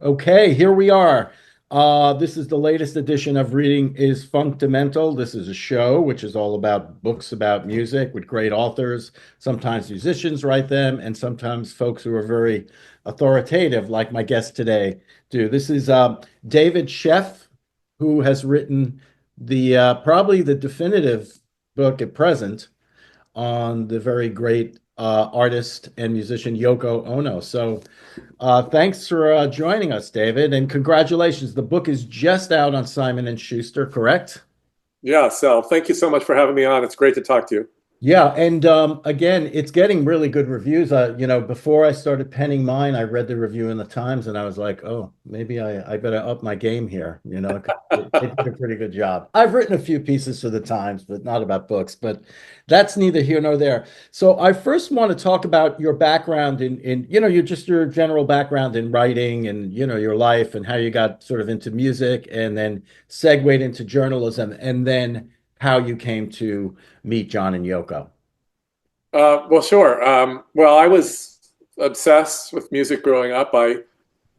Okay, here we are. This is the latest edition of Reading is Funktamental. This is a show which is all about books about music with great authors. Sometimes musicians write them, and sometimes folks who are very authoritative, like my guest today, do. This is David Sheff, who has written the probably the definitive book at present on the very great artist and musician Yoko Ono. Thanks for joining us, David, and congratulations. The book is just out on Simon and Schuster, correct? Yeah, Sal, thank you so much for having me on. It's great to talk to you. Yeah, and again, it's getting really good reviews. Before I started penning mine, I read the review in the Times, and I was like, "Oh, maybe I better up my game here." 'Cause it did a pretty good job. I've written a few pieces for the Times, but not about books. But that's neither here nor there. So I first want to talk about your background your general background in writing, and your life and how you got sort of into music, and then segued into journalism, and then how you came to meet John and Yoko. Well, sure. Well, I was obsessed with music growing up. I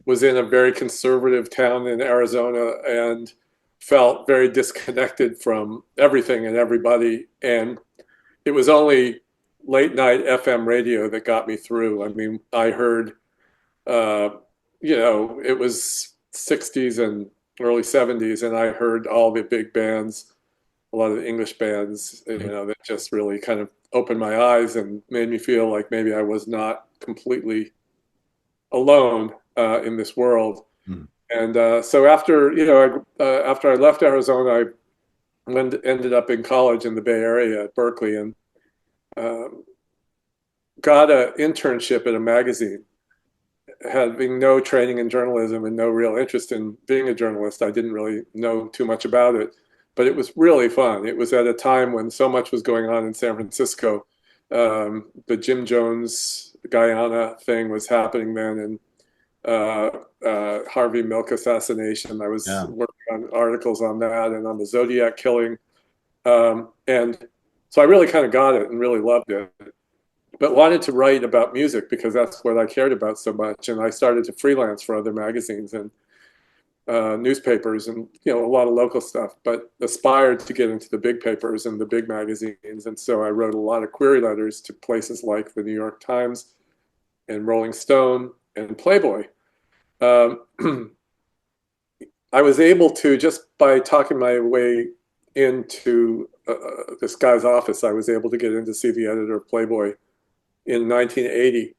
was in a very conservative town in Arizona and felt very disconnected from everything and everybody. And it was only late night FM radio that got me through. I mean, I heard, uh, it was 60s and early 70s, and I heard all the big bands, a lot of the English bands, that just really kind of opened my eyes and made me feel like maybe I was not completely alone in this world. Mm. And so after I left Arizona, I ended up in college in the Bay Area at Berkeley and um, got an internship at a magazine. Having no training in journalism and no real interest in being a journalist, I didn't really know too much about it, but it was really fun. It was at a time when so much was going on in San Francisco. The Jim Jones Guyana thing was happening then, and Harvey Milk assassination. I was Yeah. working on articles on that and on the Zodiac killing. And so I really kind of got it and really loved it, but wanted to write about music because that's what I cared about so much. And I started to freelance for other magazines and newspapers and a lot of local stuff, but aspired to get into the big papers and the big magazines. And so I wrote a lot of query letters to places like the New York Times and Rolling Stone and Playboy. Um, I was able to, just by talking my way into this guy's office, I was able to get in to see the editor of Playboy in 1980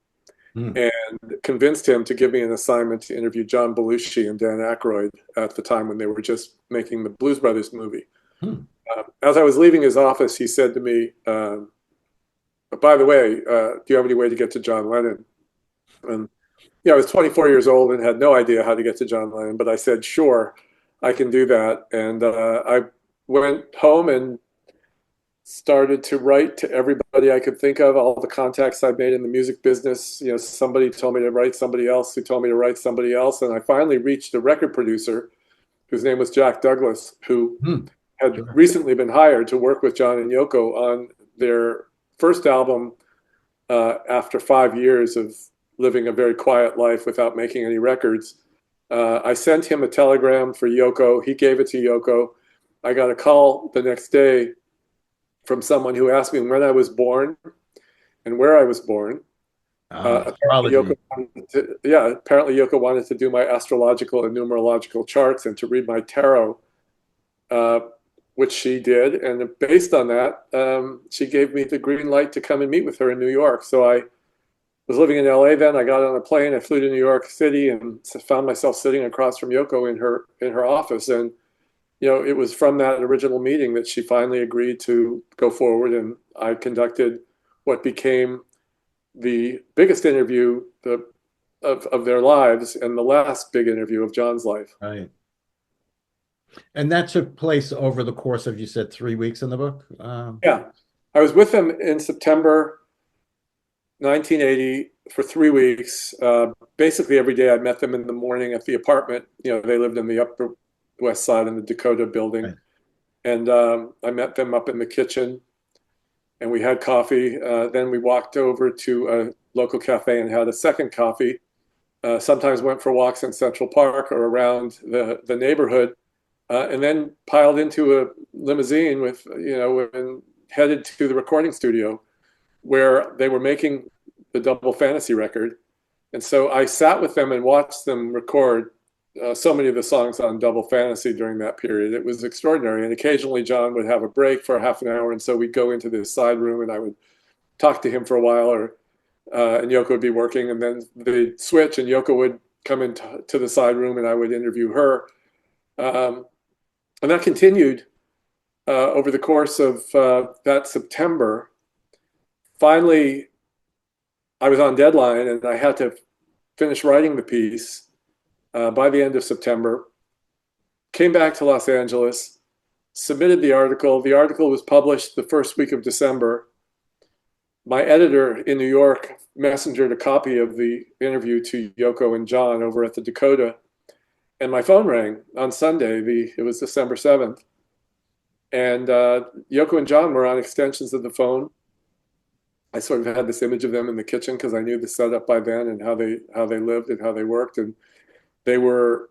Mm. and convinced him to give me an assignment to interview John Belushi and Dan Aykroyd at the time when they were just making the Blues Brothers movie. Mm. As I was leaving his office, he said to me, by the way, do you have any way to get to John Lennon? And I was 24 years old and had no idea how to get to John Lennon, but I said, sure, I can do that. And I went home and started to write to everybody I could think of, all the contacts I've made in the music business. Somebody told me to write somebody else who told me to write somebody else. And I finally reached a record producer whose name was Jack Douglas, who Mm. had Sure. recently been hired to work with John and Yoko on their first album after 5 years of living a very quiet life without making any records. I sent him a telegram for Yoko. He gave it to Yoko. I got a call the next day from someone who asked me when I was born and where I was born. Astrology. Apparently Yoko wanted to do my astrological and numerological charts and to read my tarot, uh, which she did. And based on that, she gave me the green light to come and meet with her in New York. So I was living in LA then. I got on a plane. I flew to New York City and found myself sitting across from Yoko in her office. And it was from that original meeting that she finally agreed to go forward, and I conducted what became the biggest interview of their lives and the last big interview of John's life. Right. And that took place over the course of, you said, 3 weeks in the book? Yeah, I was with them in September 1980 for 3 weeks. Basically, every day I met them in the morning at the apartment. They lived in the Upper West Side in the Dakota building. Right. And I met them up in the kitchen and we had coffee. Then we walked over to a local cafe and had a second coffee. sometimes went for walks in Central Park or around the neighborhood, and then piled into a limousine with, and headed to the recording studio where they were making the Double Fantasy record. And so I sat with them and watched them record so many of the songs on Double Fantasy during that period. It was extraordinary. And occasionally John would have a break for half an hour. And so we'd go into this side room and I would talk to him for a while, and Yoko would be working. And then they'd switch and Yoko would come into the side room and I would interview her. And that continued over the course of that September. Finally, I was on deadline and I had to finish writing the piece by the end of September. Came back to Los Angeles, submitted the article. The article was published the first week of December. My editor in New York messengered a copy of the interview to Yoko and John over at the Dakota. And my phone rang on Sunday. It was December 7th. And Yoko and John were on extensions of the phone. I sort of had this image of them in the kitchen because I knew the setup by then and how they lived and how they worked. And they were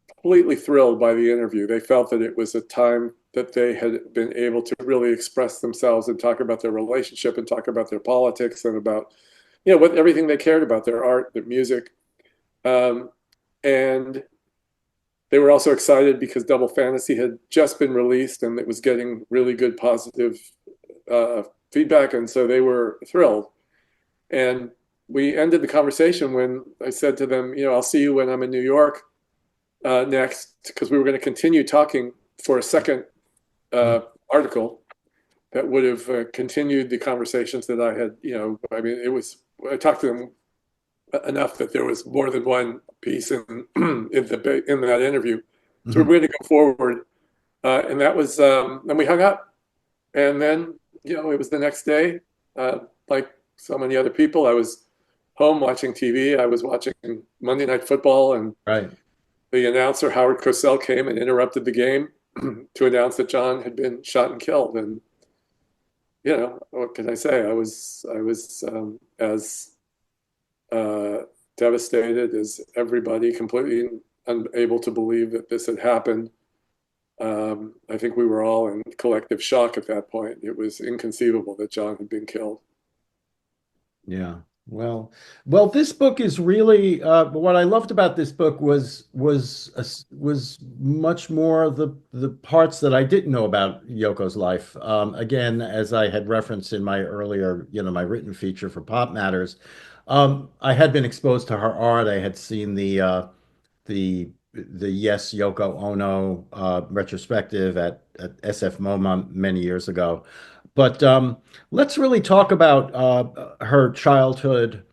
completely thrilled by the interview. They felt that it was a time that they had been able to really express themselves and talk about their relationship and talk about their politics and about, what everything they cared about, their art, their music. And they were also excited because Double Fantasy had just been released and it was getting really good positive feedback, and so they were thrilled. And we ended the conversation when I said to them, I'll see you when I'm in New York next, because we were going to continue talking for a second article that would have continued the conversations that I had, I talked to them enough that there was more than one piece in that interview. So we were going to go forward, and that was, and we hung up, and then it was the next day. Like so many other people, I was home watching TV. I was watching Monday Night Football, and Right. the announcer Howard Cosell came and interrupted the game to announce that John had been shot and killed. And what can I say? I was as devastated as everybody, completely unable to believe that this had happened. I think we were all in collective shock at that point. It was inconceivable that John had been killed. Yeah. Well, this book is really what I loved about this book was much more the parts that I didn't know about Yoko's life. Again, as I had referenced in my earlier, my written feature for Pop Matters, I had been exposed to her art. I had seen the Yes Yoko Ono retrospective at SF MoMA many years ago. But let's really talk about her childhood,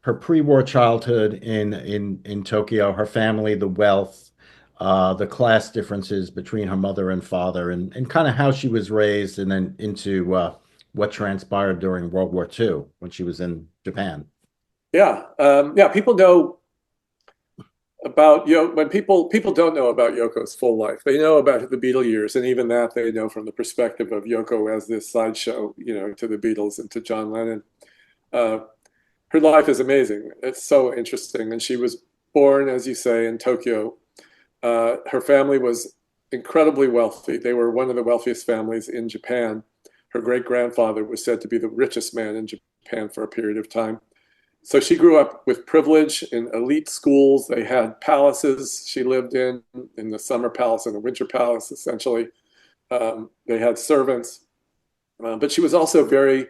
her pre-war childhood in Tokyo, her family, the wealth, the class differences between her mother and father, and kind of how she was raised, and then into what transpired during World War II when she was in Japan. Yeah, yeah. People know about when people don't know about Yoko's full life. They know about the Beatle years, and even that they know from the perspective of Yoko as this sideshow, to the Beatles and to John Lennon. Her life is amazing. It's so interesting, and she was born, as you say, in Tokyo. Her family was incredibly wealthy. They were one of the wealthiest families in Japan. Her great-grandfather was said to be the richest man in Japan for a period of time. So she grew up with privilege in elite schools. They had palaces she lived in the summer palace and the winter palace, essentially. They had servants. But she was also very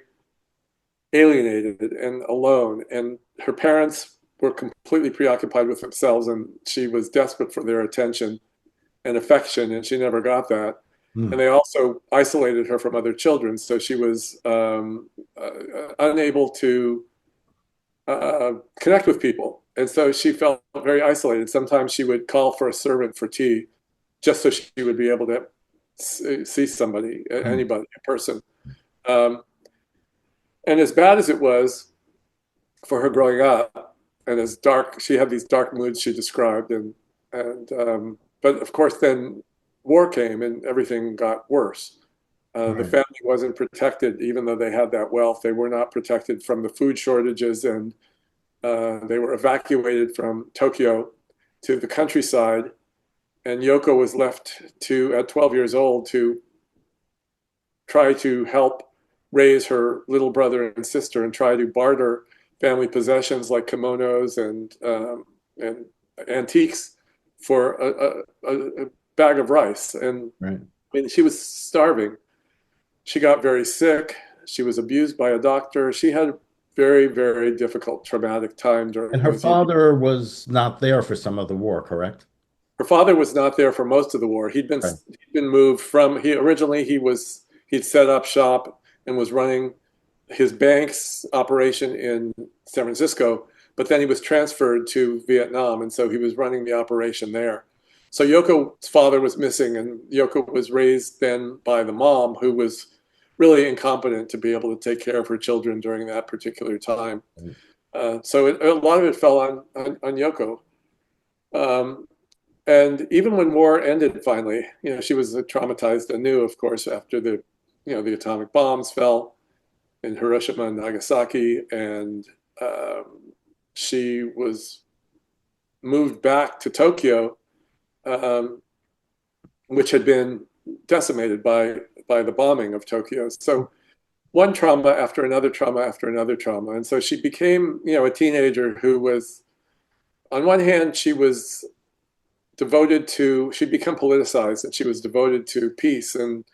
alienated and alone. And her parents were completely preoccupied with themselves, and she was desperate for their attention and affection, and she never got that. And they also isolated her from other children. So she was unable to connect with people. And so she felt very isolated. Sometimes she would call for a servant for tea just so she would be able to see somebody, anybody, a person. And as bad as it was for her growing up, and as dark, she had these dark moods she described, but of course then war came and everything got worse. The family wasn't protected, even though they had that wealth. They were not protected from the food shortages and They were evacuated from Tokyo to the countryside, and Yoko was left to, at 12 years old, to try to help raise her little brother and sister and try to barter family possessions like kimonos and antiques for a bag of rice. And Right. I mean, she was starving. She got very sick. She was abused by a doctor. She had a very, very difficult, traumatic time And during her those years. father was not there for some of the war, correct? Her father was not there for most of the war. Right. He'd been moved from he originally he'd set up shop and was running his bank's operation in San Francisco, but then he was transferred to Vietnam, and so he was running the operation there. So Yoko's father was missing, and Yoko was raised then by the mom, who was really incompetent to be able to take care of her children during that particular time. A lot of it fell on Yoko. Um, and even when war ended finally, she was traumatized anew, of course, after the atomic bombs fell in Hiroshima and Nagasaki, and she was moved back to Tokyo, um, which had been decimated by the bombing of Tokyo. So one trauma after another trauma after another trauma, and so she became, a teenager who was, on one hand, she'd become politicized, and she was devoted to peace, and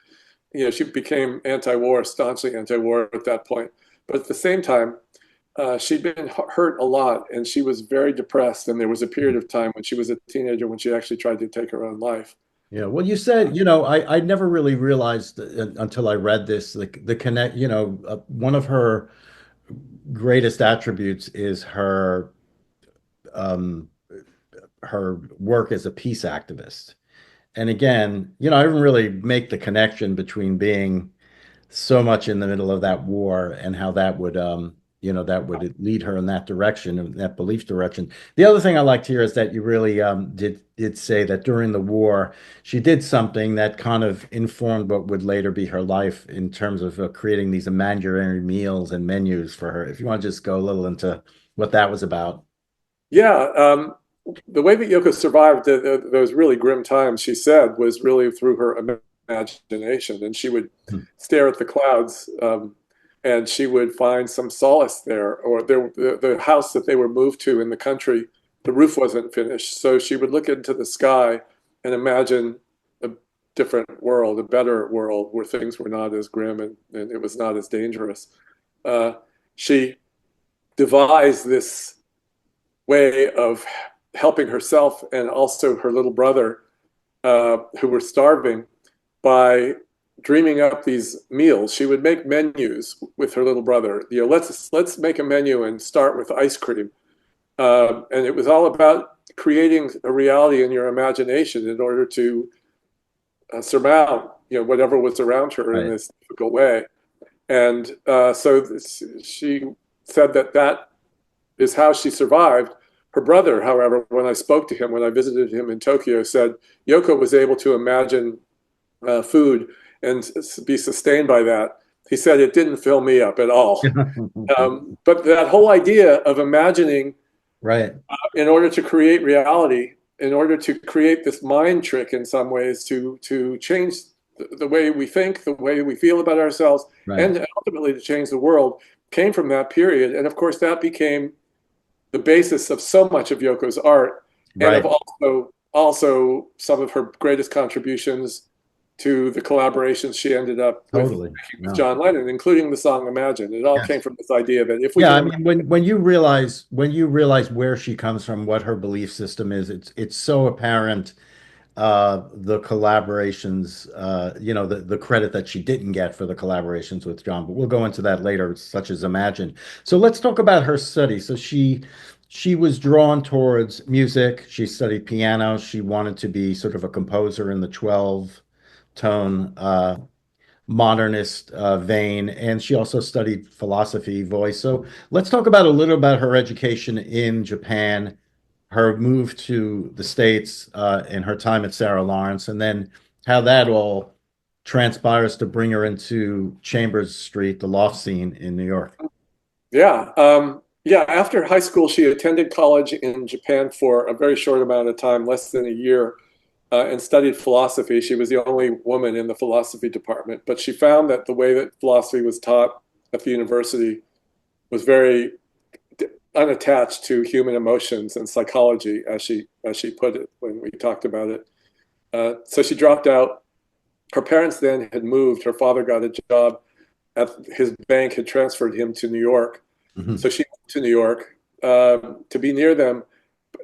she became anti-war, staunchly anti-war at that point. But at the same time, she'd been hurt a lot, and she was very depressed. And there was a period of time when she was a teenager when she actually tried to take her own life. Yeah. Well, you said, I never really realized until I read this, the connect, one of her greatest attributes is um, her work as a peace activist. And again, I didn't really make the connection between being so much in the middle of that war and how that would lead her in that direction, in that belief direction. The other thing I liked here is that you really did say that during the war she did something that kind of informed what would later be her life in terms of creating these imaginary meals and menus for her. If you want to just go a little into what that was about. Yeah, the way that Yoko survived those really grim times, she said, was really through her imagination, and she would Hmm. stare at the clouds, and she would find some solace there. Or the house that they were moved to in the country, the roof wasn't finished, so she would look into the sky and imagine a different world, a better world where things were not as grim and it was not as dangerous. She devised this way of helping herself and also her little brother, who were starving, by dreaming up these meals. She would make menus with her little brother. Let's make a menu and start with ice cream. And it was all about creating a reality in your imagination in order to surmount, whatever was around her in Right. this difficult way. And so she said that is how she survived. Her brother, however, when I spoke to him, when I visited him in Tokyo, said Yoko was able to imagine food and be sustained by that. He said it didn't fill me up at all. But that whole idea of imagining Right. in order to create reality, in order to create this mind trick in some ways to change the way we think, the way we feel about ourselves, Right. and ultimately to change the world, came from that period. And of course, that became the basis of so much of Yoko's art, and of Right. also some of her greatest contributions to the collaborations she ended up with Totally. making with No. John Lennon, including the song "Imagine." It all came Yes. from this idea that if we Yeah, can I imagine, mean, when you realize where she comes from, what her belief system is, it's so apparent the collaborations, the credit that she didn't get for the collaborations with John, but we'll go into that later, such as Imagine. So let's talk about her study. So she was drawn towards music. She studied piano. She wanted to be sort of a composer in the 12 tone modernist vein, and she also studied philosophy, voice. So let's talk about a little about her education in Japan, her move to the States, and her time at Sarah Lawrence, and then how that all transpires to bring her into Chambers Street, the loft scene in New York. yeah. Yeah, after high school, she attended college in Japan for a very short amount of time, less than a year, and studied philosophy. She was the only woman in the philosophy department, but she found that the way that philosophy was taught at the university was very unattached to human emotions and psychology, as she put it when we talked about it. So she dropped out. Her parents then had moved. Her father got a job at his bank, had transferred him to New York. Mhm. So she moved to New York to be near them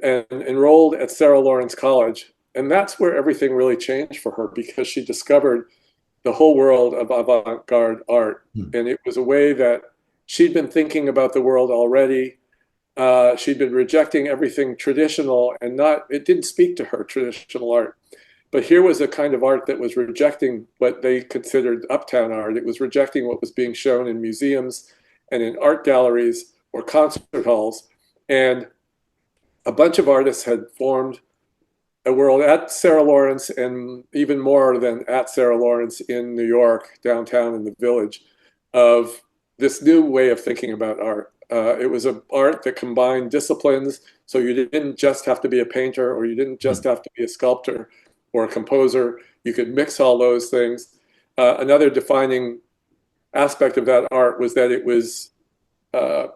and enrolled at Sarah Lawrence College. And that's where everything really changed for her because she discovered the whole world of avant-garde art. Mhm. And it was a way that she'd been thinking about the world already. She'd been rejecting everything traditional and not, it didn't speak to her, traditional art. But here was a kind of art that was rejecting what they considered uptown art. It was rejecting what was being shown in museums and in art galleries or concert halls. And a bunch of artists had formed a world at Sarah Lawrence and even more than at Sarah Lawrence in New York, downtown in the Village, of this new way of thinking about art. It was an art that combined disciplines, so you didn't just have to be a painter or you didn't just Mhm. have to be a sculptor or a composer. You could mix all those things. Another defining aspect of that art was that it was uh,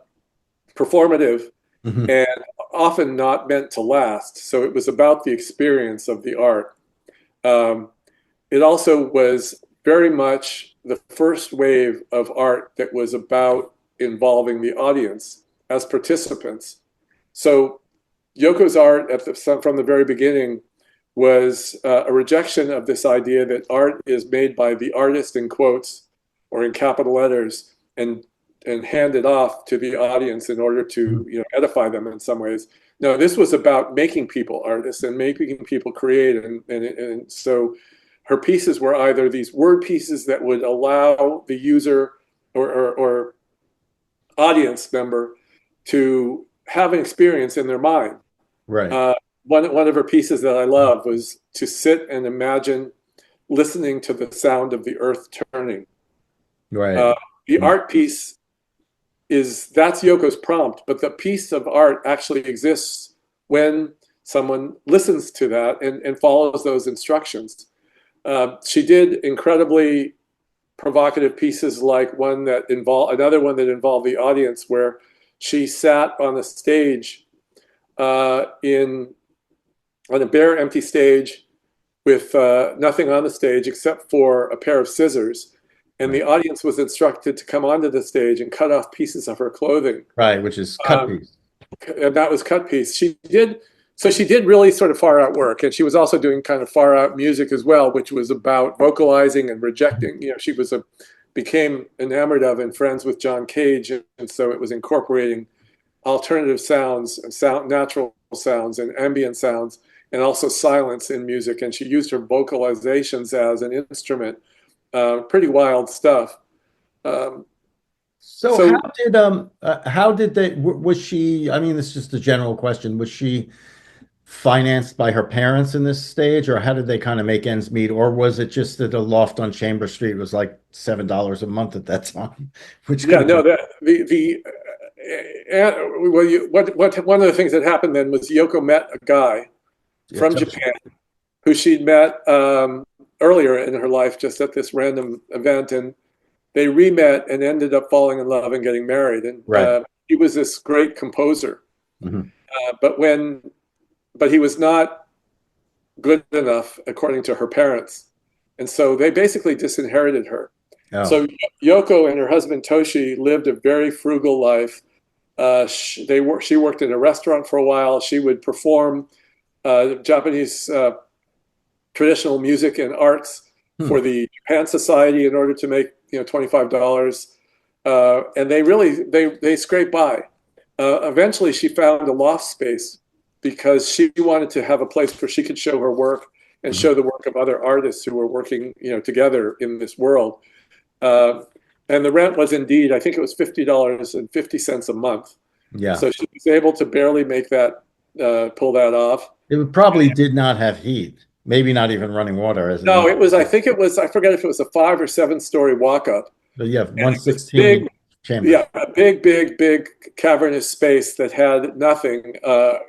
performative Mhm. and often not meant to last. So it was about the experience of the art. Um, it also was very much the first wave of art that was about involving the audience as participants. So Yoko's art from the very beginning was a rejection of this idea that art is made by the artist in quotes or in capital letters and handed off to the audience in order Mhm. to edify them in some ways. No, this was about making people artists and making people create, and so her pieces were either these word pieces that would allow the user or audience member to have an experience in their mind. Right. Uh, one of her pieces that I love was to sit and imagine listening to the sound of the earth turning. Right. Uh, the art piece that's Yoko's prompt, but the piece of art actually exists when someone listens to that and follows those instructions. She did incredibly provocative pieces like another one that involved the audience where she sat on a stage in on a bare empty stage with nothing on the stage except for a pair of scissors. And Right. the audience was instructed to come onto the stage and cut off pieces of her clothing. Right. Which is cut Um, piece. and that was cut piece. She did really sort of far out work, and she was also doing kind of far out music as well, which was about vocalizing and rejecting. She became enamored of and friends with John Cage, and so it was incorporating alternative sounds and natural sounds and ambient sounds, and also silence in music. And she used her vocalizations as an instrument. Pretty wild stuff. Um, So so how did was she, I mean, this is just a general question. Was she financed by her parents in this stage, or how did they kind of make ends meet? Or was it just that a loft on Chamber Street was like $7 a month at that time, which could yeah, have no, been. that the well, what one of the things that happened then was Yoko met a guy Yeah, from Japan who she'd met earlier in her life, just at this random event, and they re-met and ended up falling in love and getting married. And right. he was this great composer, Mhm. but he was not good enough according to her parents, and so they basically disinherited her. Oh, So Yoko and her husband Toshi lived a very frugal life. She worked in a restaurant for a while. She would perform Japanese traditional music and arts for hmm. the Japan Society in order to make $25. And they scraped by. Eventually, she found a loft space because she wanted to have a place where she could show her work and Mhm. show the work of other artists who were working together in this world. Uh, and the rent was indeed, I think it was $50.50 a month. Yeah. So she was able to barely make that, pull that off. It probably did not have heat, maybe not even running water as it No, used it was, I to. think it was, I forget if it was a 5 or 7 story walk up. But yeah, And it was big, 116. chamber. Yeah, a big cavernous space that had nothing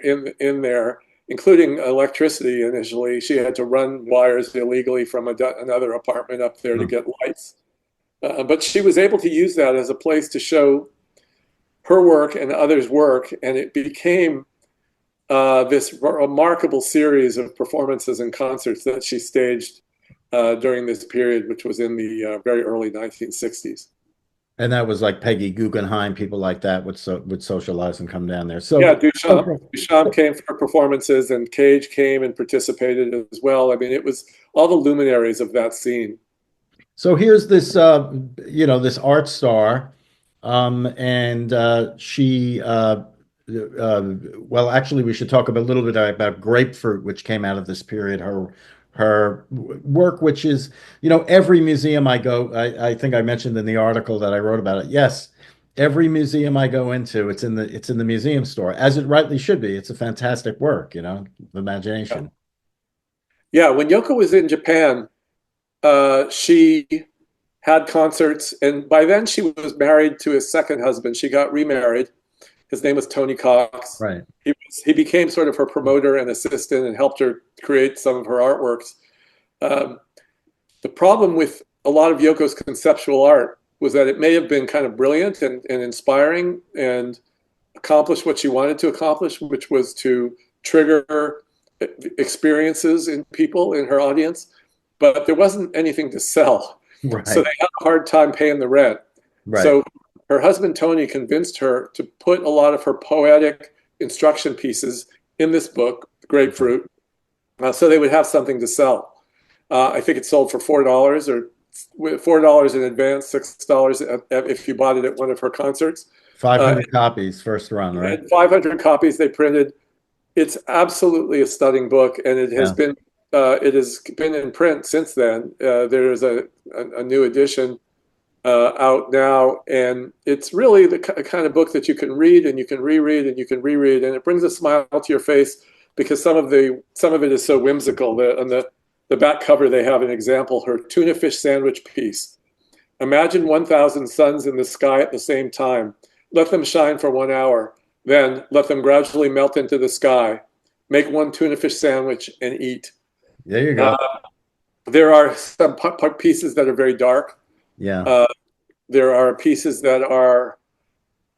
in there, including electricity. Initially, she had to run wires illegally from another apartment up there to Hmm. get lights. But she was able to use that as a place to show her work and others' work, and it became this remarkable series of performances and concerts that she staged during this period, which was in the very early 1960s. And that was like Peggy Guggenheim, people like that would socialize and come down there. Yeah, So, Duchamp, okay. Duchamp came for performances, and Cage came and participated as well. I mean, it was all the luminaries of that scene. So here's this, this art star, and she, well, actually, we should talk a little bit about Grapefruit, which came out of this period. Her work, which is, every museum I go, I think I mentioned in the article that I wrote about it. Yes, every museum I go into, it's in the museum store, as it rightly should be. It's a fantastic work, Yeah, imagination. yeah. When Yoko was in Japan, she had concerts, and by then she was married to his second husband. She got remarried. His name was Tony Cox. Right. He became sort of her promoter and assistant and helped her create some of her artworks. Um, the problem with a lot of Yoko's conceptual art was that it may have been kind of brilliant and inspiring and accomplished what she wanted to accomplish, which was to trigger experiences in people in her audience, but there wasn't anything to sell. So Right. they had a hard time paying the rent. Right. So her husband Tony convinced her to put a lot of her poetic instruction pieces in this book, Okay. Grapefruit, so they would have something to sell. I think it sold for $4 or $4 in advance, $6 if you bought it at one of her concerts. Uh, 500 copies first run, right? and 500 copies they printed. It's absolutely a stunning book, and Yeah. it has been in print since then. There is a new edition out now, and it's really the kind of book that you can read and you can reread and you can reread, and it brings a smile to your face because some of it is so whimsical. On the back cover, they have an example: her tuna fish sandwich piece. Imagine 1,000 suns in the sky at the same time. Let them shine for 1 hour. Then let them gradually melt into the sky. Make one tuna fish sandwich and eat. There you Uh, go. there are some pieces that are very dark. Yeah. Uh, there are pieces that are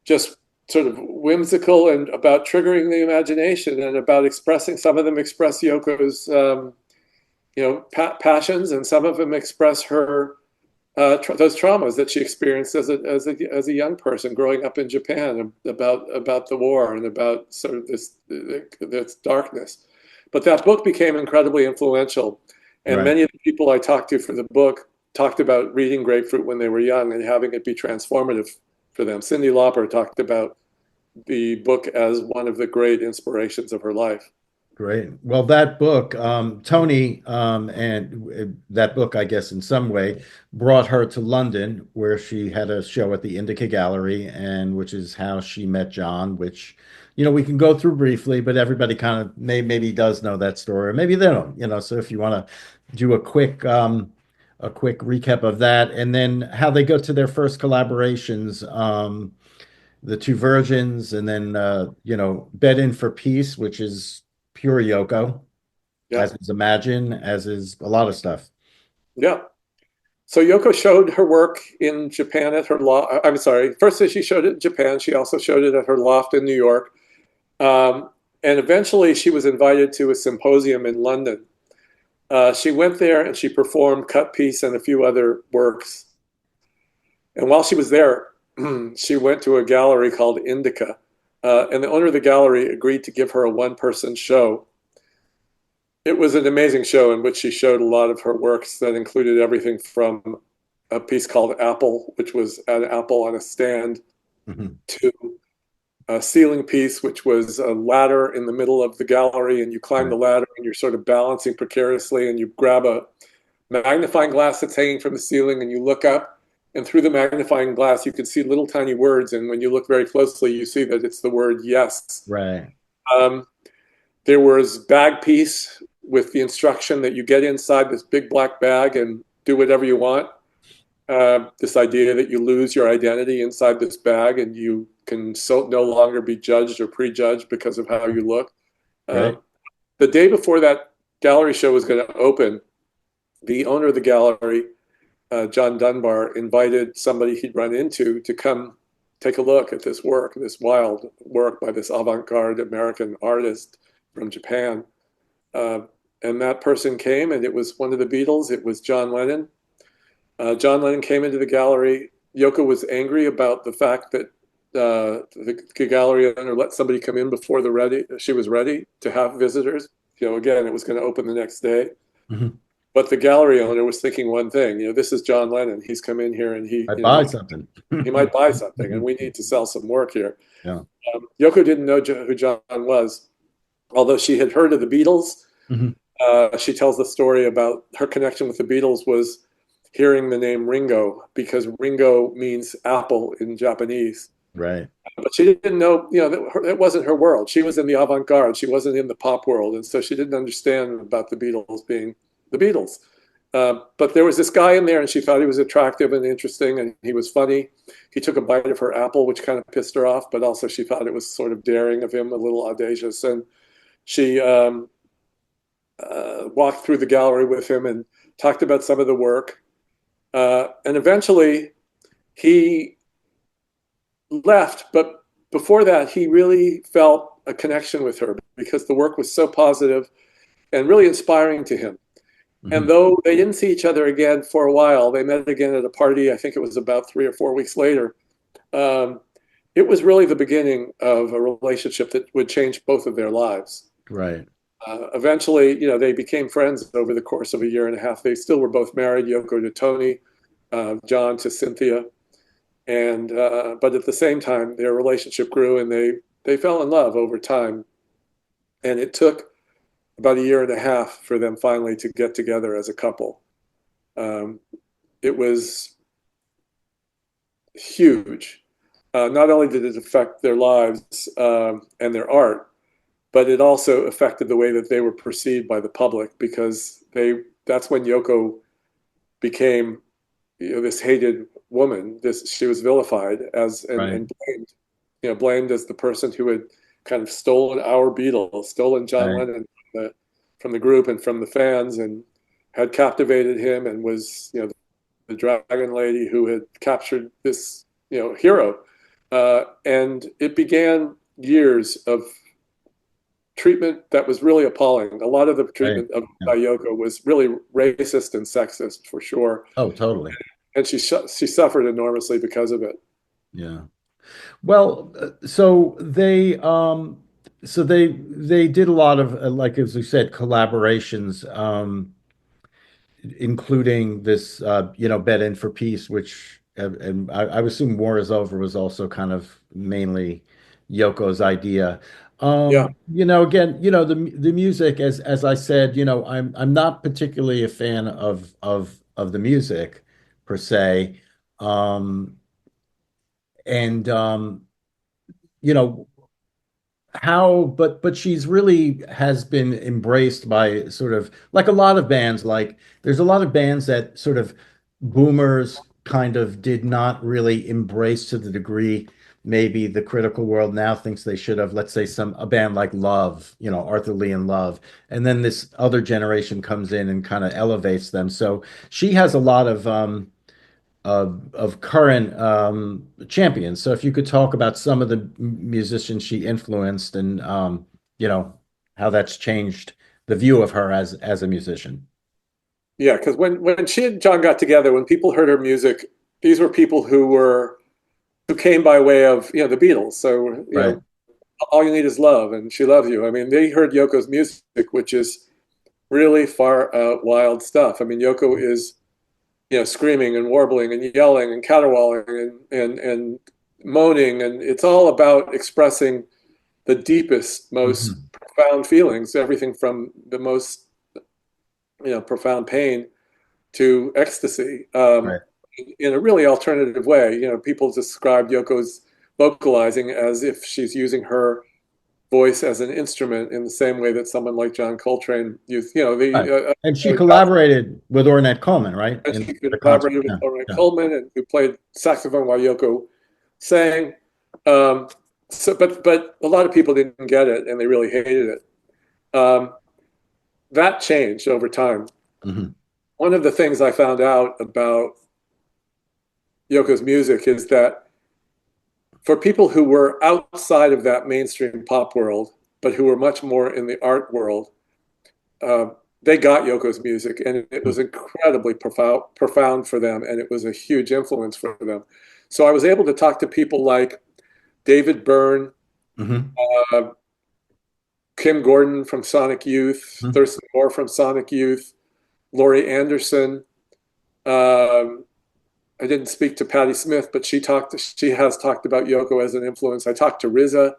just sort of whimsical and about triggering the imagination and about expressing. Some of them express Yoko's, passions, and some of them express her those traumas that she experienced as a young person growing up in Japan about the war and about sort of this darkness. But that book became incredibly influential, and Right. many of the people I talked to for the book talked about reading Grapefruit when they were young and having it be transformative for them. Cyndi Lauper talked about the book as one of the great inspirations of her life. Great. Well, that book, Tony, and that book, I guess, in some way, brought her to London, where she had a show at the Indica Gallery, and which is how she met John. Which, we can go through briefly, but everybody kind of maybe does know that story, or maybe they don't. So if you want to do a quick recap of that, and then how they go to their first collaborations. The two virgins, and then Bed In for Peace, which is pure Yoko, Yeah, as is Imagine, as is a lot of stuff. yeah. So Yoko showed her work in Japan at her loft. I'm sorry. First, she showed it in Japan. She also showed it at her loft in New York. Um, and eventually, she was invited to a symposium in London. She went there and she performed Cut Piece and a few other works. And while she was there, she went to a gallery called Indica. And the owner of the gallery agreed to give her a one-person show. It was an amazing show in which she showed a lot of her works that included everything from a piece called Apple, which was an apple on a stand, Mhm. to a ceiling piece, which was a ladder in the middle of the gallery, and you climb Right. the ladder and you're sort of balancing precariously, and you grab a magnifying glass that's hanging from the ceiling, and you look up, and through the magnifying glass, you can see little tiny words, and when you look very closely, you see that it's the word yes. Right. Um, there was bag piece with the instruction that you get inside this big black bag and do whatever you want. this idea that you lose your identity inside this bag and you can no longer be judged or prejudged because of how you look. Right. Um, the day before that gallery show was going to open, the owner of the gallery, John Dunbar, invited somebody he'd run into to come take a look at this work, this wild work by this avant-garde American artist from Japan. Uh, and that person came, and it was one of the Beatles. It was John Lennon. John Lennon came into the gallery. Yoko was angry about the fact that the gallery owner let somebody come in before she was ready to have visitors. Again, it was going to open the next day. Mhm. But the gallery owner was thinking one thing, this is John Lennon. He's come in here and I buy something. he might buy something, and we need to sell some work here. Yeah. Yoko didn't know who John was, although she had heard of the Beatles. Mhm. She tells the story about her connection with the Beatles was hearing the name Ringo, because Ringo means apple in Japanese. Right. But she didn't know, that it wasn't her world. She was in the avant-garde. She wasn't in the pop world. And so she didn't understand about the Beatles being the Beatles. But there was this guy in there, and she thought he was attractive and interesting, and he was funny. He took a bite of her apple, which kind of pissed her off, but also she thought it was sort of daring of him, a little audacious. And she walked through the gallery with him and talked about some of the work. And eventually he left, but before that, he really felt a connection with her because the work was so positive and really inspiring to him. And Mhm. though they didn't see each other again for a while, they met again at a party. I think it was about 3 or 4 weeks later. Um, it was really the beginning of a relationship that would change both of their lives. Right. Eventually, they became friends over the course of a year and a half. They still were both married, Yoko to Tony, John to Cynthia. And but at the same time, their relationship grew, and they fell in love over time. And it took about a year and a half for them finally to get together as a couple. Um, it was huge. Not only did it affect their lives and their art, but it also affected the way that they were perceived by the public, because that's when Yoko became this hated woman. She was vilified as Right. and blamed, blamed as the person who had kind of stolen our Beatles, stolen John Right. Lennon from the group and from the fans, and had captivated him, and was the dragon lady who had captured this hero. And it began years of treatment that was really appalling. A lot of the Right. treatment of Yeah. by Yoko was really racist and sexist for sure, Oh, totally. and she suffered enormously because of it. Yeah. Well, so they did a lot of like as we said, collaborations, including this Bed In for Peace, which and I would assume War is Over was also kind of mainly Yoko's idea. Yeah, Again, the music, as I said, I'm not particularly a fan of the music per se. Um, and you know how but she's really has been embraced by sort of like a lot of bands. Like there's a lot of bands that sort of boomers kind of did not really embrace to the degree maybe the critical world now thinks they should have. Let's say a band like Love, Arthur Lee and Love, and then this other generation comes in and kind of elevates them. So she has a lot of current champions. So if you could talk about some of the musicians she influenced and you know how that's changed the view of her as a musician. yeah. Because when she and John got together, when people heard her music, these were people who came by way of the Beatles. So Right. all you need is love, and she loves you. I mean, they heard Yoko's music, which is really far out wild stuff. I mean, Yoko is screaming and warbling and yelling and caterwauling and moaning, and it's all about expressing the deepest, most Mhm. profound feelings, everything from the most profound pain to ecstasy, Right. in a really alternative way. People describe Yoko's vocalizing as if she's using her voice as an instrument in the same way that someone like John Coltrane used, Right. And she John, collaborated with Ornette Coleman, right? and In she the concert. collaborated with Yeah. Ornette Yeah. Coleman, and who played saxophone while Yoko sang. Um, but a lot of people didn't get it, and they really hated it. That changed over time. Hmm. One of the things I found out about Yoko's music is that for people who were outside of that mainstream pop world, but who were much more in the art world, uh, they got Yoko's music, and it was incredibly profound for them, and it was a huge influence for them. So I was able to talk to people like David Byrne, Hmm. uh, Kim Gordon from Sonic Youth, Hmm. Thurston Moore from Sonic Youth, Laurie Anderson. Um, I didn't speak to Patti Smith, but she has talked about Yoko as an influence. I talked to RZA.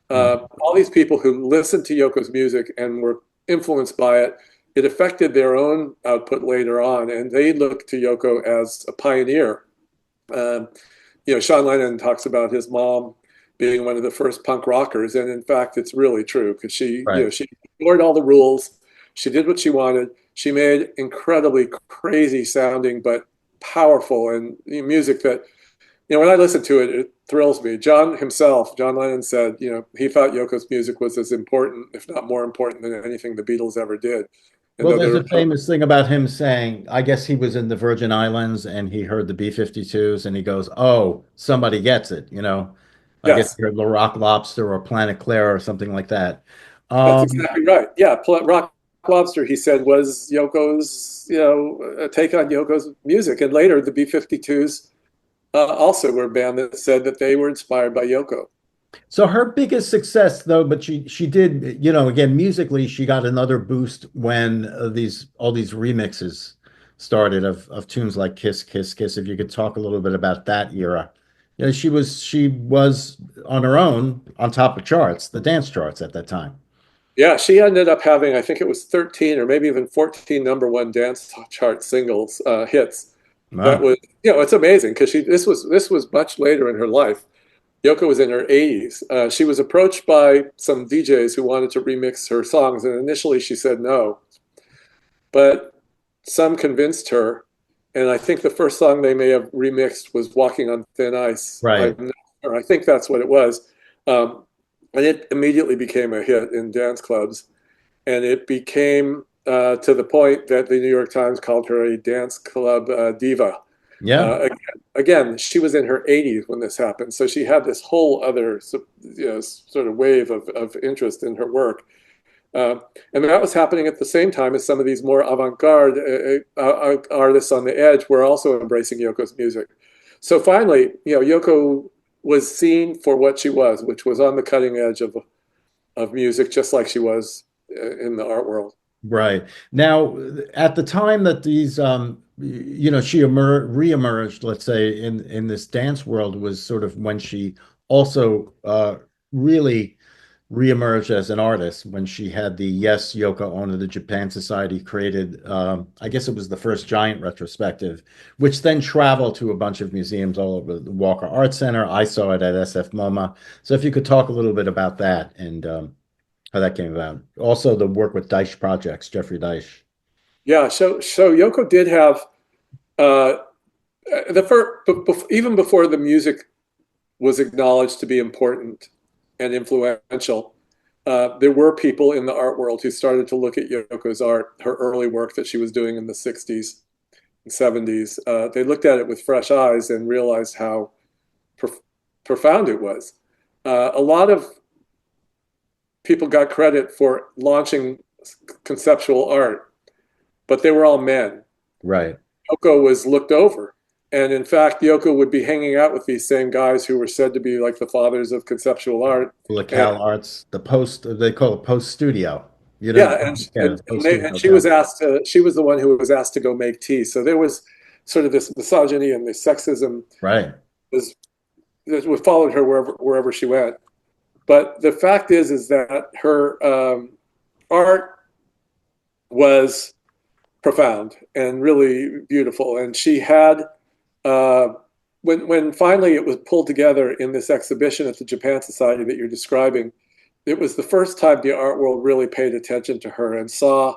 All these people who listened to Yoko's music and were influenced by it, it affected their own output later on, and they looked to Yoko as a pioneer. Um, Sean Lennon talks about his mom being one of the first punk rockers, and in fact, it's really true because Right. she ignored all the rules. She did what she wanted. She made incredibly crazy sounding but powerful and music that when I listen to it, it thrills me. John himself, John Lennon said, he thought Yoko's music was as important, if not more important, than anything the Beatles ever did. And Well, though there's they're a famous thing about him saying, I guess he was in the Virgin Islands and he heard the B-52s and he goes, "Oh, somebody gets it, you know." I guess yes, he heard the Rock Lobster or Planet Claire or something like that. that's Um, exactly right. Yeah, Rock Lobster, he said, was Yoko's, a take on Yoko's music. And later, the B-52s also were a band that said that they were inspired by Yoko. so her biggest success, though, but she did, again, musically, she got another boost when these all these remixes started of tunes like Kiss, Kiss, Kiss. If you could talk a little bit about that era. She was on her own on top of charts, the dance charts at that time. Yeah, she ended up having, I think it was 13 or maybe even 14 number one dance chart singles hits. That Wow. was, it's amazing because this was much later in her life. Yoko was in her 80s. She was approached by some DJs who wanted to remix her songs, and initially she said no, but some convinced her. And I think the first song they may have remixed was "Walking on Thin Ice." Right. I think that's what it was, and it immediately became a hit in dance clubs, and it became to the point that the New York Times called her a dance club diva. Yeah. Again, she was in her 80s when this happened, so she had this whole other sort of wave of interest in her work. Uh, and that was happening at the same time as some of these more avant-garde artists on the edge were also embracing Yoko's music. So finally, Yoko was seen for what she was, which was on the cutting edge of music, just like she was in the art world. Right. Now, at the time that these, she reemerged, let's say, in this dance world was sort of when she also really reemerged as an artist when she had the Yes Yoko Ono, the Japan Society created, I guess it was the first giant retrospective, which then traveled to a bunch of museums all over the Walker Art Center. I saw it at SF MoMA. So if you could talk a little bit about that and how that came about. Also, the work with Deich Projects, Jeffrey Deich. Yeah, so Yoko did have uh, the first, even before the music was acknowledged to be important and influential. There were people in the art world who started to look at Yoko's art, her early work that she was doing in the 60s and 70s. They looked at it with fresh eyes and realized how prof profound it was. A lot of people got credit for launching conceptual art, but they were all men. Right. Yoko was looked over. And in fact, Yoko would be hanging out with these same guys who were said to be like the fathers of conceptual art. And Locale Arts, the post, they call it post studio. You don't, yeah, and yeah, and, it's post and, they, studio and hotel. she was the one who was asked to go make tea. So there was sort of this misogyny and this sexism Right. was that followed her wherever she went. But the fact is that her art was profound and really beautiful, and she had uh, when finally it was pulled together in this exhibition at the Japan Society that you're describing, it was the first time the art world really paid attention to her and saw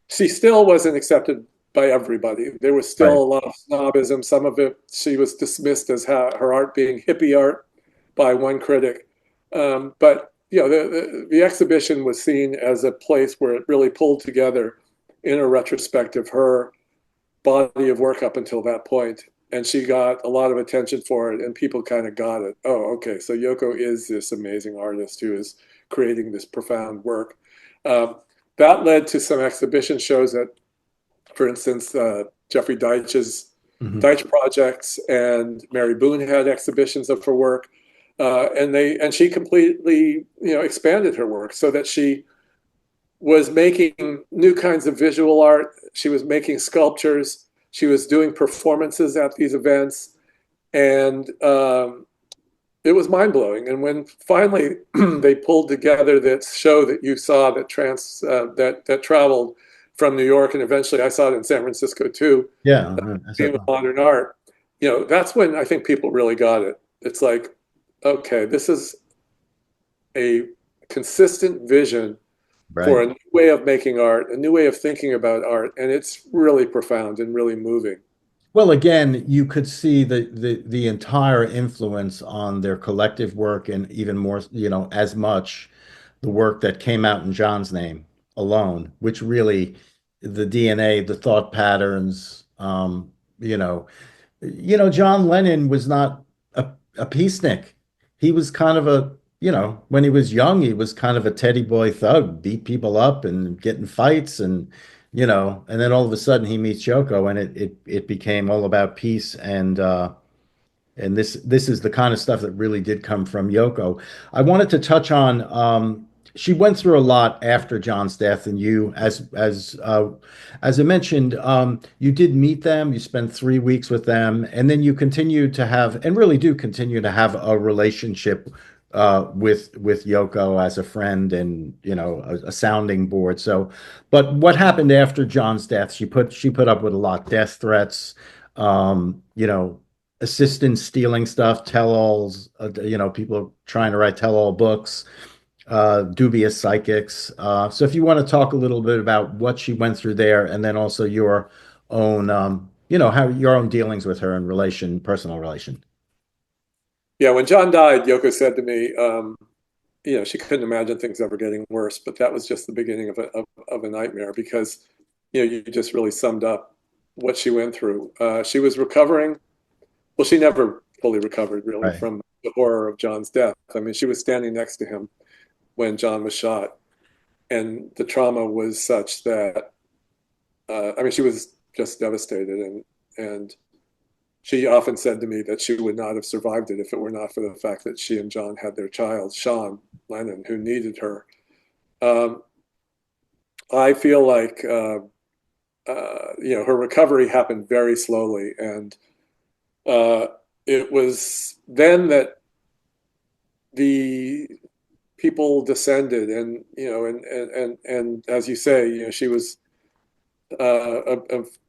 she still wasn't accepted by everybody. There was still Right. a lot of snobism. Some of it she was dismissed as her art being hippie art by one critic. But the exhibition was seen as a place where it really pulled together in a retrospective her body of work up until that point. And she got a lot of attention for it, and people kind of got it. Oh, okay, so Yoko is this amazing artist who is creating this profound work. Um, that led to some exhibition shows at, for instance, Jeffrey Deitch's Hmm. Deitch projects, and Mary Boone had exhibitions of her work, and she completely expanded her work so that she was making new kinds of visual art. She was making sculptures. She was doing performances at these events, and it was mind blowing. And when finally they pulled together that show that you saw that traveled from New York, and eventually I saw it in San Francisco too, Yeah. I said, Museum of Modern Art. That's when I think people really got it. It's like, okay, this is a consistent vision for right. a new way of making art, a new way of thinking about art, and it's really profound and really moving. Well, again, you could see the entire influence on their collective work and even more, as much the work that came out in John's name alone, which really the DNA, the thought patterns, you know, John Lennon was not a peacenik. He was kind of when he was young, he was kind of a teddy boy thug, beat people up and get in fights and then all of a sudden he meets Yoko and it became all about peace and this is the kind of stuff that really did come from Yoko. I wanted to touch on she went through a lot after John's death, and you, as I mentioned, you did meet them. You spent 3 weeks with them, and then you continued to have, and really do continue to have a relationship with Yoko as a friend and a sounding board. So, but what happened after John's death? She put up with a lot, death threats. Um, you know, assistants stealing stuff, tell-alls, people trying to write tell-all books, dubious psychics. So if you want to talk a little bit about what she went through there, and then also your own, how your own dealings with her in personal relation. Yeah, when John died, Yoko said to me, she couldn't imagine things ever getting worse, but that was just the beginning of a nightmare because, you just really summed up what she went through. She was recovering. Well, she never fully recovered really Right. from the horror of John's death. I mean, she was standing next to him when John was shot, and the trauma was such that, I mean, she was just devastated, and she often said to me that she would not have survived it if it were not for the fact that she and John had their child, Sean Lennon, who needed her. Um, I feel like her recovery happened very slowly, and uh, it was then that the people descended, and and as you say, she was a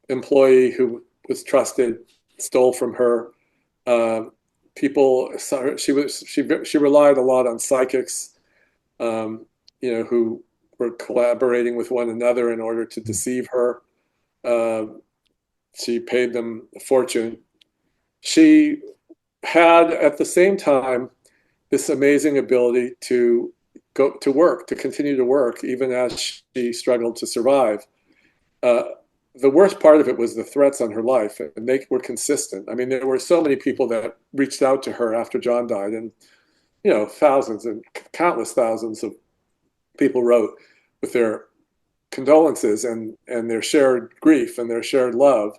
employee who was trusted, stole from her. Uh, People, she relied a lot on psychics, who were collaborating with one another in order to deceive her. Um, she paid them a fortune. She had at the same time this amazing ability to go to work, to continue to work, even as she struggled to survive. Uh, the worst part of it was the threats on her life, and they were consistent. I mean, there were so many people that reached out to her after John died, and thousands and countless thousands of people wrote with their condolences and their shared grief and their shared love.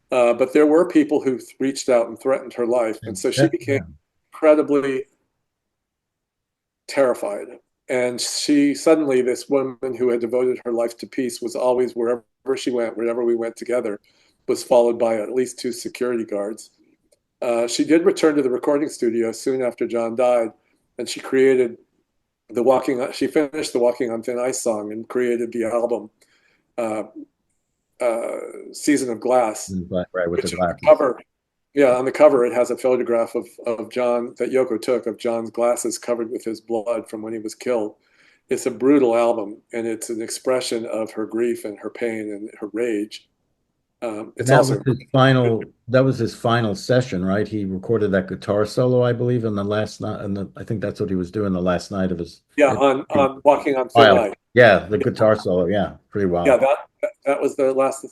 But there were people who reached out and threatened her life, and so she became Yeah. incredibly terrified. And she suddenly, this woman who had devoted her life to peace, was always wherever she went, wherever we went together, was followed by at least two security guards. She did return to the recording studio soon after John died, and she created she finished the Walking on Thin Ice song and created the album uh, Season of Glass, Right, with the which on the glasses. cover, yeah, on the cover it has a photograph of John that Yoko took of John's glasses covered with his blood from when he was killed. it's a brutal album, and it's an expression of her grief and her pain and her rage. And It's also that was his final session, right? He recorded that guitar solo, I believe, in the last night, and I think that's what he was doing the last night of his yeah, on Walking on Thin wild. Ice. Yeah, the guitar solo, yeah, pretty Yeah, wild. that was their last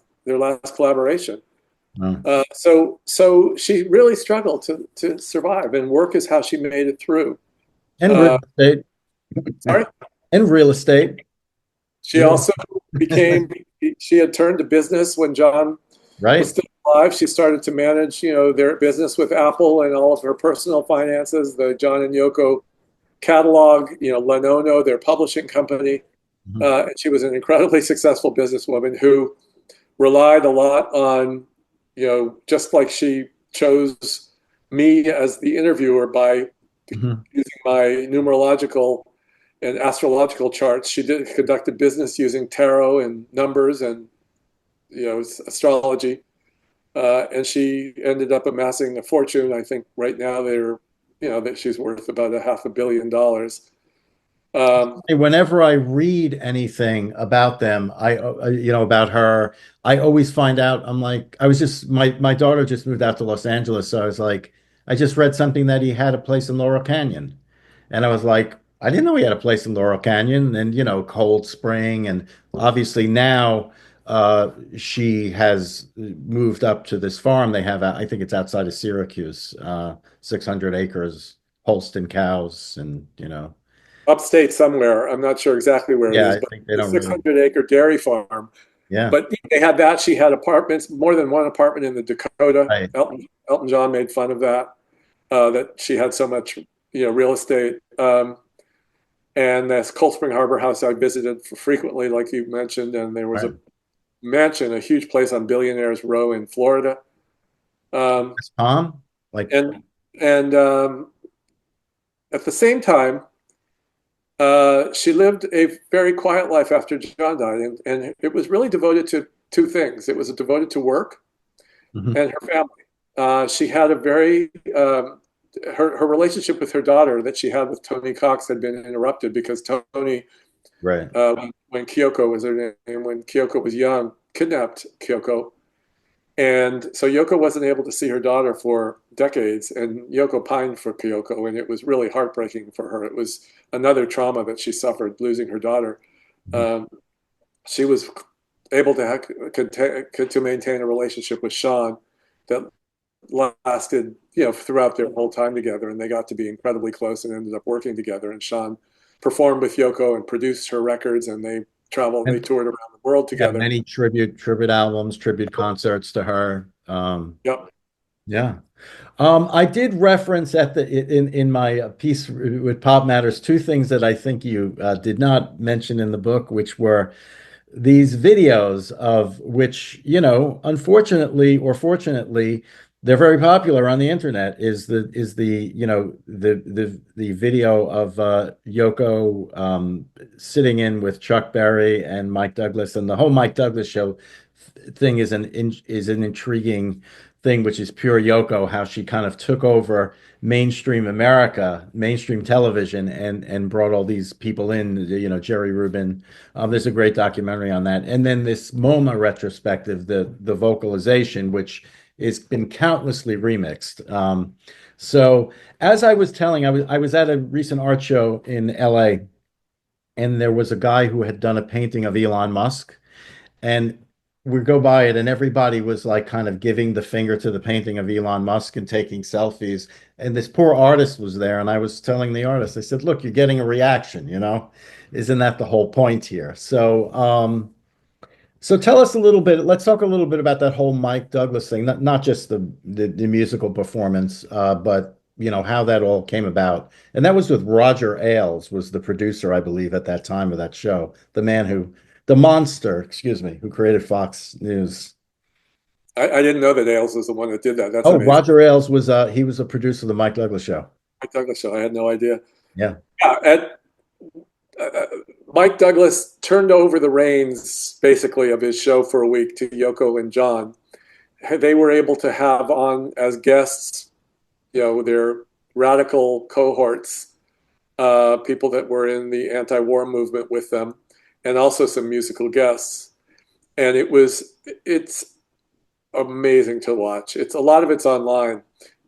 collaboration. Oh. So she really struggled to survive, and work is how she made it through. And real Uh, estate. Sorry. And real estate. She Yeah. also became, she had turned to business when John was Right. still alive. She started to manage, their business with Apple and all of her personal finances, the John and Yoko catalog, Lennon, their publishing company. Mhm. And she was an incredibly successful businesswoman who relied a lot on, just like she chose me as the interviewer by Mhm. using my numerological and astrological charts. She did conduct a business using tarot and numbers and astrology, and she ended up amassing a fortune. I think right now that she's worth about a $500 million. Whenever I read anything about them, about her, I always find out. I'm like, I was just my daughter just moved out to Los Angeles, so I was like, I just read something that he had a place in Laurel Canyon, and I was like, I didn't know he had a place in Laurel Canyon, and Cold Spring, and obviously now she has moved up to this farm they have. I think it's outside of Syracuse, 600 acres, Holstein cows, and Upstate somewhere. I'm not sure exactly where it yeah, is, I but think they a don't really. 600-acre dairy farm. Yeah, But they had that. She had apartments, more than one apartment in the Dakota. right. Elton John made fun of that she had so much, real estate. And this Cold Spring Harbor house I visited frequently, like you mentioned, and there was Right. a mansion, a huge place on Billionaires Row in Florida. Um, It's Palm, like, and and at the same time, she lived a very quiet life after John died, and it was really devoted to two things. It was devoted to work mhm, and her family. She had a very her relationship with her daughter that she had with Tony Cox had been interrupted because Tony, right. when Kyoko was her name, when Kyoko was young, kidnapped Kyoko. And so Yoko wasn't able to see her daughter for decades, and Yoko pined for Kyoko, and it was really heartbreaking for her. It was another trauma that she suffered, losing her daughter. Mhm. Um, she was able to maintain a relationship with Sean that lasted, throughout their whole time together, and they got to be incredibly close and ended up working together. And Sean performed with Yoko and produced her records, and they And toured around the world yeah, together. many tribute albums, tribute concerts to her. Yep. Yeah. I did reference at the in my piece with Pop Matters two things that I think you did not mention in the book, which were these videos of which, unfortunately or fortunately, they're very popular on the internet. Is the video of Yoko sitting in with Chuck Berry and Mike Douglas, and the whole Mike Douglas show thing is an intriguing thing, which is pure Yoko, how she kind of took over mainstream America, mainstream television, and brought all these people in, Jerry Rubin. There's a great documentary on that. And then this MoMA retrospective, the vocalization, which has been countlessly remixed. So as I was telling, I was at a recent art show in LA, and there was a guy who had done a painting of Elon Musk, and we go by it, and everybody was like kind of giving the finger to the painting of Elon Musk and taking selfies. And this poor artist was there, and I was telling the artist, I said, "Look, you're getting a reaction, Isn't that the whole point here?" So tell us a little bit. Let's talk a little bit about that whole Mike Douglas thing, not just the musical performance, but how that all came about. And that was with Roger Ailes, was the producer, I believe, at that time of that show. The monster, excuse me, who created Fox News. I didn't know that Ailes was the one that did that. That's Oh, amazing. Roger Ailes was he was a producer of the Mike Douglas show. Mike Douglas show. I had no idea. Yeah. Yeah, uh, Mike Douglas turned over the reins basically of his show for a week to Yoko and John. They were able to have on as guests, their radical cohorts, people that were in the anti-war movement with them, and also some musical guests. And it's amazing to watch. It's a lot of it's online,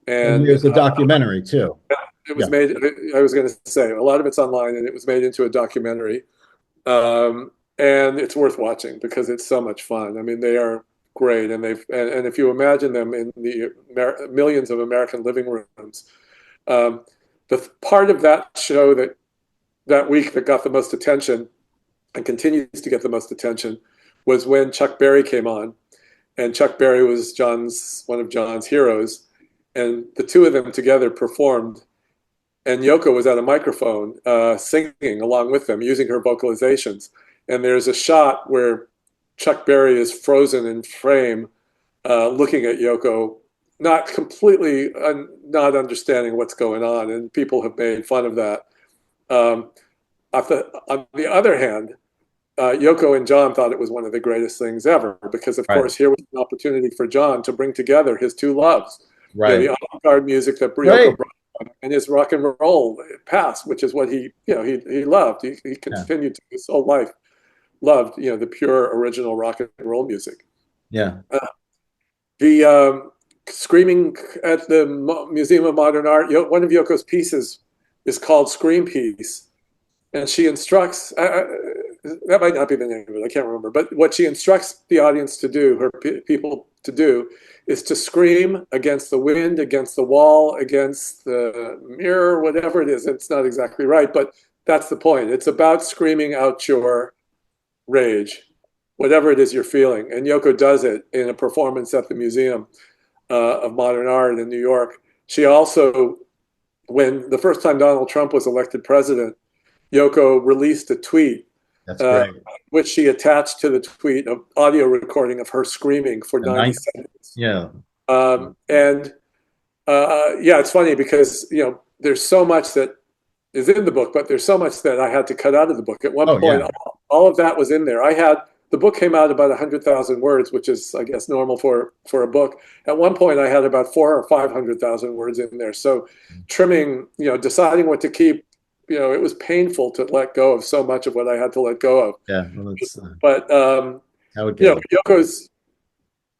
And and there's a documentary too. it was Yeah. made. I was going to say a lot of it's online, and it was made into a documentary. And it's worth watching because it's so much fun. I mean, they are great, and if you imagine them in the millions of American living rooms, um, the part of that show that week that got the most attention and continues to get the most attention was when Chuck Berry came on, and Chuck Berry was John's one of John's heroes, and the two of them together performed, and Yoko was at a microphone singing along with them using her vocalizations. And there's a shot where Chuck Berry is frozen in frame, looking at Yoko, not completely not understanding what's going on, and people have made fun of that. Um, on the other hand, Yoko and John thought it was one of the greatest things ever because, of Right. course, here was an opportunity for John to bring together his two loves, Right. the avant-garde music that Yoko Great. brought and his rock and roll past, which is what he loved. He Yeah. continued to his whole life loved the pure original rock and roll music. Yeah. Uh, the screaming at the Museum of Modern Art. One of Yoko's pieces is called Scream Piece, and she instructs. That might not be the name of it. I can't remember. But what she instructs the audience to do, her people to do, is to scream against the wind, against the wall, against the mirror, whatever it is. It's not exactly right, but that's the point. It's about screaming out your rage, whatever it is you're feeling. And Yoko does it in a performance at the Museum of Modern Art in New York. She also, when the first time Donald Trump was elected president, Yoko released a tweet, That's great. which she attached to the tweet of audio recording of her screaming for The 90 ninth. seconds. Yeah. And yeah, it's funny because there's so much that is in the book, but there's so much that I had to cut out of the book. At one Oh point, yeah. all of that was in there. The book came out about 100,000 words, which is, I guess, normal for a book. At one point, I had about 400,000 or 500,000 words in there. So trimming, deciding what to keep, it was painful to let go of so much of what I had to let go of. Yeah. Well, that's But how it goes. Yoko's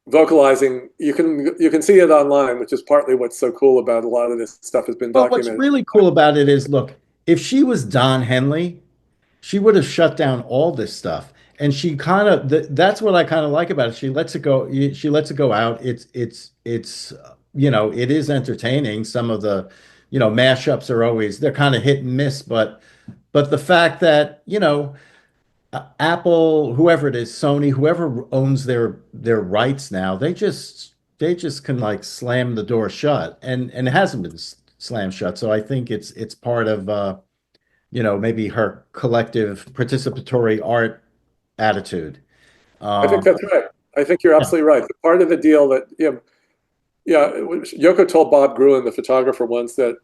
vocalizing, you can see it online, which is partly what's so cool about a lot of this stuff has been Well, what's documented. really cool about it is, look, if she was Don Henley, she would have shut down all this stuff. And she kind of that's what I kind of like about it. She lets it go. She lets it go out. It's it is entertaining. Some of the mashups are always they're kind of hit and miss, but the fact that Apple, whoever it is, Sony, whoever owns their rights now, they just can like slam the door shut, and it hasn't been slammed shut. So I think it's part of maybe her collective participatory art attitude. I think Um, that's right. I think you're yeah, absolutely right. The part of the deal that, yeah, Yoko told Bob Gruen, the photographer, once that,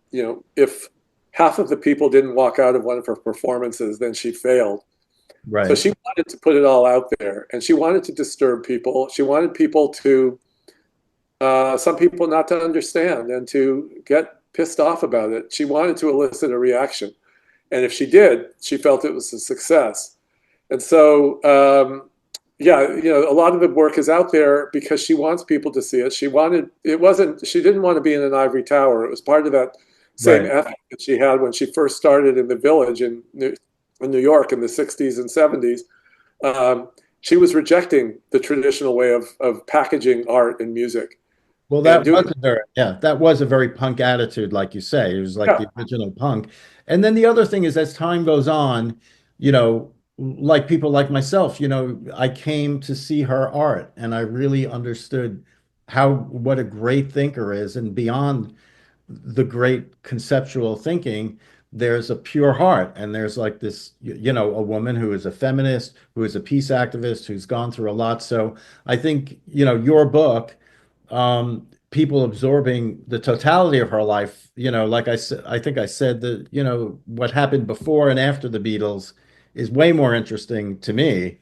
if half of the people didn't walk out of one of her performances, then she failed. So right. she wanted to put it all out there, and she wanted to disturb people. She wanted people to, some people not to understand and to get pissed off about it. She wanted to elicit a reaction. And if she did, she felt it was a success. And so, yeah, a lot of the work is out there because she wants people to see it. She didn't want to be in an ivory tower. It was part of that same Right. ethic that she had when she first started in the Village in New York in the 60s and 70s. She was rejecting the traditional way of packaging art and music Well, and that doing, was a very, yeah, that was a very punk attitude, like you say. It was like yeah, the original punk. And then the other thing is, as time goes on, like people like myself, I came to see her art and I really understood what a great thinker is. And beyond the great conceptual thinking, there's a pure heart. And there's like this, a woman who is a feminist, who is a peace activist, who's gone through a lot. So I think, your book, people absorbing the totality of her life, like I said, I think I said that, what happened before and after the Beatles is way more interesting to me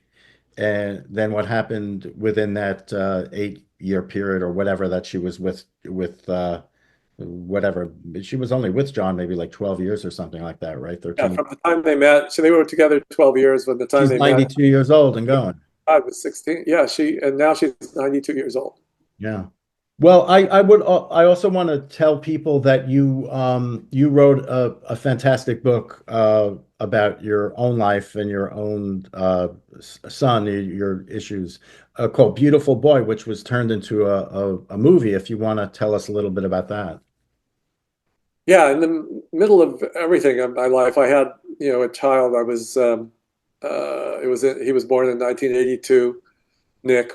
than what happened within that 8-year period or whatever that she was with whatever. She was only with John maybe like 12 years or something like that, right? Yeah, 13. from the time they met, so they were together 12 years. When the time She's they met, 92 years old and going. I was 16. Yeah, and now she's 92 years old. Yeah. Well, I also want to tell people that you wrote a fantastic book about your own life and your own son, your issues, called Beautiful Boy, which was turned into a movie. If you want to tell us a little bit about that. Yeah, in the middle of everything in my life, I had, a child. I was, he was born in 1982, Nick.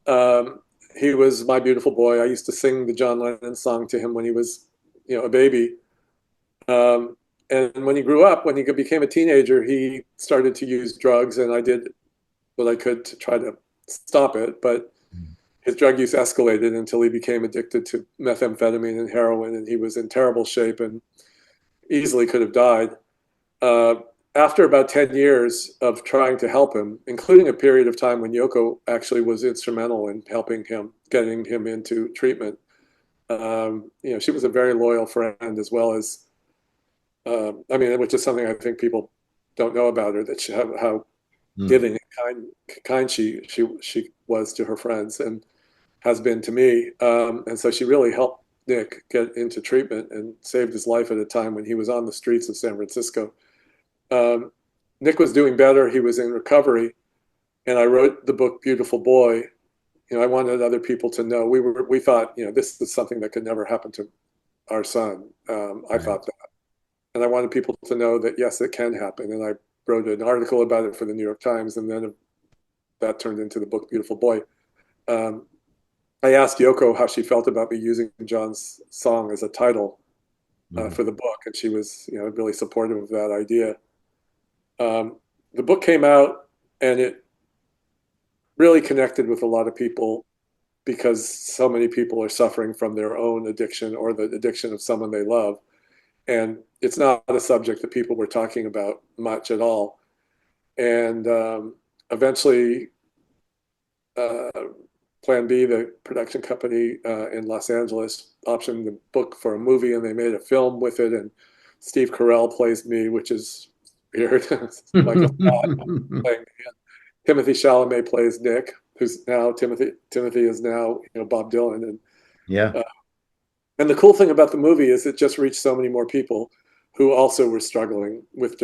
Um, he was my beautiful boy. I used to sing the John Lennon song to him when he was, a baby. Um, and when he grew up, when he became a teenager, he started to use drugs, and I did what I could to try to stop it. But his drug use escalated until he became addicted to methamphetamine and heroin, and he was in terrible shape and easily could have died. Uh, After about 10 years of trying to help him, including a period of time when Yoko actually was instrumental in helping him, getting him into treatment, she was a very loyal friend as well as, I mean, which is something I think people don't know about her, that how Mm. giving and kind she was to her friends and has been to me. And so she really helped Nick get into treatment and saved his life at a time when he was on the streets of San Francisco. Um, Nick was doing better. He was in recovery, and I wrote the book Beautiful Boy. I wanted other people to know. We thought, this is something that could never happen to our son. I Right. thought that, and I wanted people to know that yes, it can happen. And I wrote an article about it for the New York Times, and then that turned into the book Beautiful Boy. Um, I asked Yoko how she felt about me using John's song as a title Mhm. for the book, and she was, really supportive of that idea. Um, the book came out, and it really connected with a lot of people because so many people are suffering from their own addiction or the addiction of someone they love. And it's not a subject that people were talking about much at all. And eventually, uh, Plan B, the production company in Los Angeles, optioned the book for a movie, and they made a film with it. And Steve Carell plays me, which is weird. Michael Scott playing me. Timothy Chalamet plays Nick, who's now Timothy. Timothy is now, Bob Dylan, Yeah. uh, and the cool thing about the movie is it just reached so many more people who also were struggling with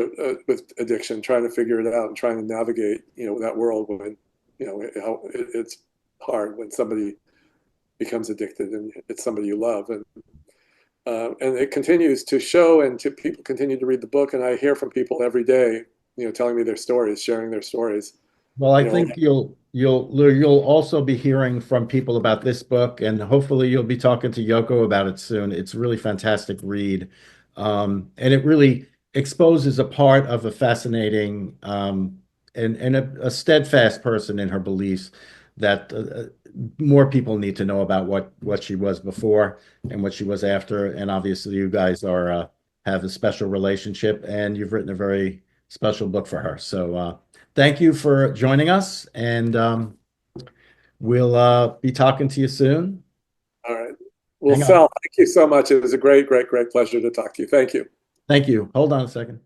addiction, trying to figure it out and trying to navigate, that world when, it's hard when somebody becomes addicted and it's somebody you love. And it continues to show, and people continue to read the book. And I hear from people every day, telling me their stories, sharing their stories. Well, I You know, think you'll also be hearing from people about this book, and hopefully you'll be talking to Yoko about it soon. It's a really fantastic read, and it really exposes a part of a fascinating and a steadfast person in her beliefs that more people need to know about what she was before and what she was after. And obviously, you guys are have a special relationship, and you've written a very special book for her. So. Thank you for joining us, and we'll be talking to you soon. all right. Well, Hang on. Sal, thank you so much. It was a great, great, great pleasure to talk to you. Thank you. Thank you. Hold on a second.